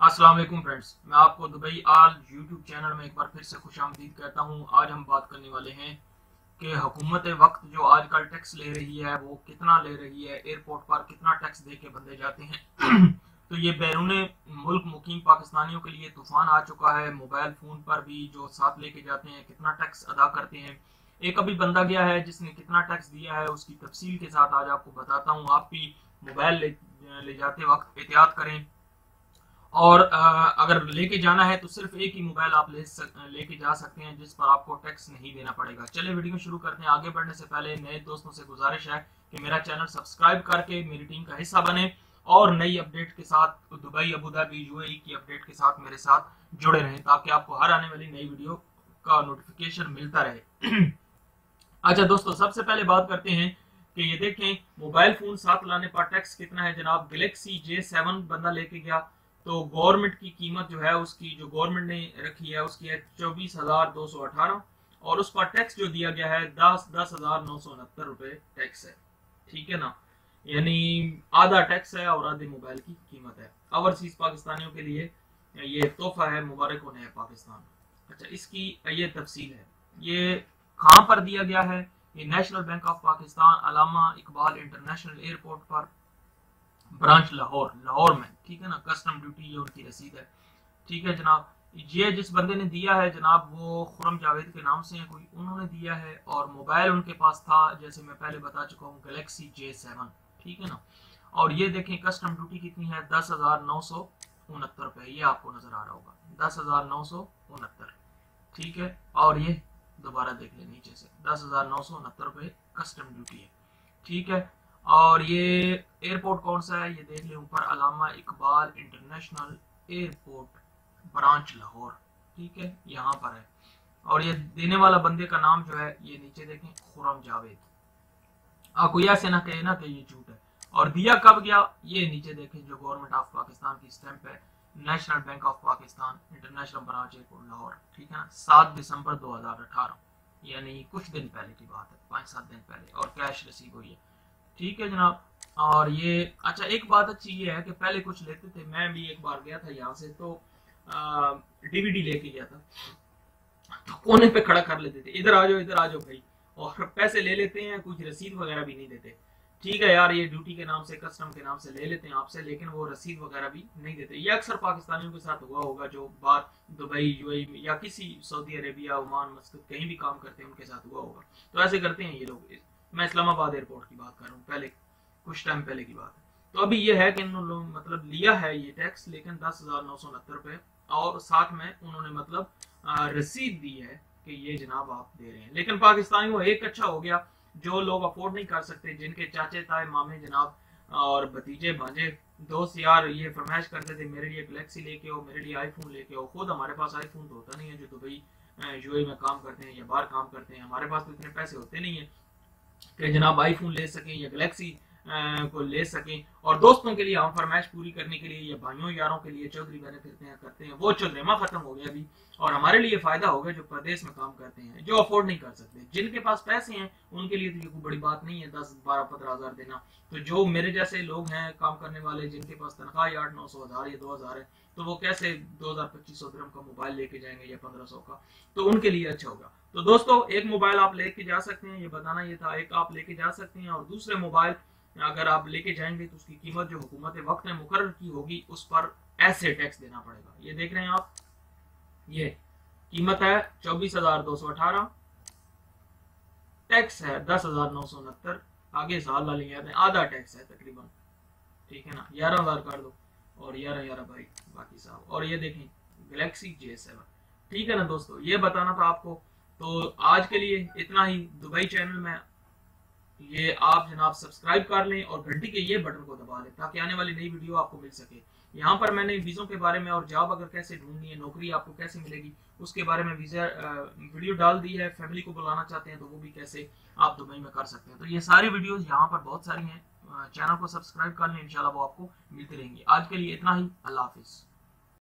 अस्सलाम वालेकुम फ्रेंड्स, मैं आपको दुबई आल यूट्यूब चैनल में एक बार फिर से खुशामदीद कहता हूं। आज हम बात करने वाले हैं कि हुकूमत वक्त जो आजकल टैक्स ले रही है वो कितना ले रही है, एयरपोर्ट पर कितना टैक्स दे के बंदे जाते हैं। तो ये बैरून मुल्क मुकीम पाकिस्तानियों के लिए तूफान आ चुका है। मोबाइल फ़ोन पर भी जो साथ लेके जाते हैं कितना टैक्स अदा करते हैं। एक अभी बंदा गया है जिसने कितना टैक्स दिया है, उसकी तफसील के साथ आज आपको बताता हूँ। आप भी मोबाइल ले जाते वक्त एहतियात करें और अगर लेके जाना है तो सिर्फ एक ही मोबाइल आप लेके जा सकते हैं जिस पर आपको टैक्स नहीं देना पड़ेगा। चलिए वीडियो शुरू करते हैं। आगे बढ़ने से पहले नए दोस्तों से गुजारिश है कि मेरा चैनल सब्सक्राइब करके मेरी टीम का हिस्सा बने और नई अपडेट के साथ दुबई अबू धाबी यूएई की अपडेट के साथ मेरे साथ जुड़े रहें ताकि आपको हर आने वाली नई वीडियो का नोटिफिकेशन मिलता रहे। अच्छा दोस्तों, सबसे पहले बात करते हैं कि ये देखें मोबाइल फोन साथ लाने पर टैक्स कितना है। जनाब गैलेक्सी J7 बंदा लेके गया तो गवर्नमेंट की कीमत जो है उसकी जो गवर्नमेंट ने रखी है उसकी है 24,218 और उस पर टैक्स जो दिया गया है 10,969 रुपए टैक्स है। ठीक है ना, यानी आधा टैक्स है और आधे मोबाइल की कीमत है। ओवरसीज पाकिस्तानियों के लिए ये तोहफा है, मुबारक होने है पाकिस्तान। अच्छा, इसकी ये तफसील है, ये कहाँ पर दिया गया है। ये national bank of Pakistan Allama Iqbal international airport पर, ब्रांच लाहौर में। ठीक है ना, कस्टम ड्यूटी ये उनकी रसीद है। ठीक है जनाब, ये जिस बंदे ने दिया है जनाब वो खुरम जावेद के नाम से है कोई, उन्होंने दिया है और मोबाइल उनके पास था जैसे मैं पहले बता चुका हूँ गैलेक्सी J7। ठीक है ना, और ये देखें कस्टम ड्यूटी कितनी है 10,969 रुपए, ये आपको नजर आ रहा होगा 10,969। ठीक है, और ये दोबारा देख ले नीचे से 10,969 रुपए कस्टम ड्यूटी है। ठीक है, और ये एयरपोर्ट कौन सा है ये देख ले ऊपर, Allama Iqbal international airport branch Lahore. ठीक है, यहाँ पर है और ये देने वाला बंदे का नाम जो है ये नीचे देखें खुरम जावेद। आपको यह से ना कहे ना कि ये झूठ है। और दिया कब गया ये नीचे देखें, जो गवर्नमेंट ऑफ पाकिस्तान की स्टैंप है, national bank of Pakistan international branch airport Lahore. ठीक है ना, 7 दिसंबर 2018, यानी कुछ दिन पहले की बात है, 5-7 दिन पहले, और कैश रिसीव हुई है। ठीक है जनाब, और ये अच्छा एक बात अच्छी ये है कि पहले कुछ लेते थे, मैं भी एक बार गया था यहाँ से तो डीवीडी लेके गया था तो कोने पे खड़ा कर लेते थे, इधर आ जाओ भाई, और पैसे ले लेते हैं, कुछ रसीद वगैरह भी नहीं देते। ठीक है यार, ये ड्यूटी के नाम से कस्टम के नाम से ले लेते हैं आपसे, लेकिन वो रसीद वगैरह भी नहीं देते। ये अक्सर पाकिस्तानियों के साथ हुआ होगा जो बाहर दुबई यूएई या किसी सऊदी अरेबिया ओमान मस्कत कहीं भी काम करते हैं उनके साथ हुआ होगा, तो ऐसे करते हैं ये लोग। मैं इस्लामाबाद एयरपोर्ट की बात कर रहा हूँ, पहले कुछ टाइम पहले की बात है। तो अभी ये है कि इन्होंने मतलब लिया है ये टैक्स, लेकिन 10,969 रुपए, और साथ में उन्होंने मतलब रसीद दी है कि ये जनाब आप दे रहे हैं। लेकिन पाकिस्तानी को एक अच्छा हो गया, जो लोग अफोर्ड नहीं कर सकते, जिनके चाचे ताए मामे जनाब और भतीजे भांजे दोस्त यार ये फरमाइश करते थे मेरे लिए गैलेक्सी लेके आओ, मेरे लिए आईफोन लेके आओ। खुद हमारे पास आईफोन तो होता नहीं है, जो दुबई यूएई में काम करते हैं या बाहर काम करते हैं, हमारे पास तो इतने पैसे होते नहीं है कि जनाब आईफोन ले सकें या गैलेक्सी को ले सकें। और दोस्तों के लिए हम फरमाइश पूरी करने के लिए या भाइयों यारों के लिए चौधरी बने फिरते हैं करते हैं, वो चौधरीमा खत्म हो गया अभी, और हमारे लिए फायदा हो गया जो प्रदेश में काम करते हैं, जो अफोर्ड नहीं कर सकते। जिनके पास पैसे हैं उनके लिए तो ये कोई बड़ी बात नहीं है 10-12-15 हज़ार देना। तो जो मेरे जैसे लोग हैं काम करने वाले, जिनके पास तनख्वाह 800-900 हज़ार या 2,000 है, तो वो कैसे 2,000-2,500 दिरहम का मोबाइल लेके जाएंगे या 1,500 का, तो उनके लिए अच्छा होगा। तो दोस्तों एक मोबाइल आप लेके जा सकते हैं, ये बताना ये था, एक आप लेके जा सकते हैं, और दूसरे मोबाइल अगर आप लेके जाएंगे तो उसकी कीमत जो हुकूमत वक्त ने मुकर्रर की होगी उस पर ऐसे टैक्स देना पड़ेगा। ये देख रहे हैं आप, ये कीमत है 24,218, टैक्स है 10,969, आगे साल वाले याद है आधा टैक्स है तकरीबन। ठीक है ना, 11,000 कर दो और 11 भाई बाकी साहब। और ये देखें गैलेक्सी J7। ठीक है ना दोस्तों, ये बताना था आपको। तो आज के लिए इतना ही। दुबई चैनल में ये आप जनाब सब्सक्राइब कर लें और घंटी के ये बटन को दबा लें ताकि आने वाली नई वीडियो आपको मिल सके। यहाँ पर मैंने वीज़ों के बारे में और जॉब अगर कैसे ढूंढनी है, नौकरी आपको कैसे मिलेगी, उसके बारे में वीडियो डाल दी है। फैमिली को बुलाना चाहते हैं तो वो भी कैसे आप दुबई में कर सकते हैं। तो ये सारी वीडियोस यहाँ पर बहुत सारी हैं, चैनल को सब्सक्राइब कर लें, इंशाल्लाह वो आपको मिलती रहेंगी। आज के लिए इतना ही, अल्लाह हाफिज़।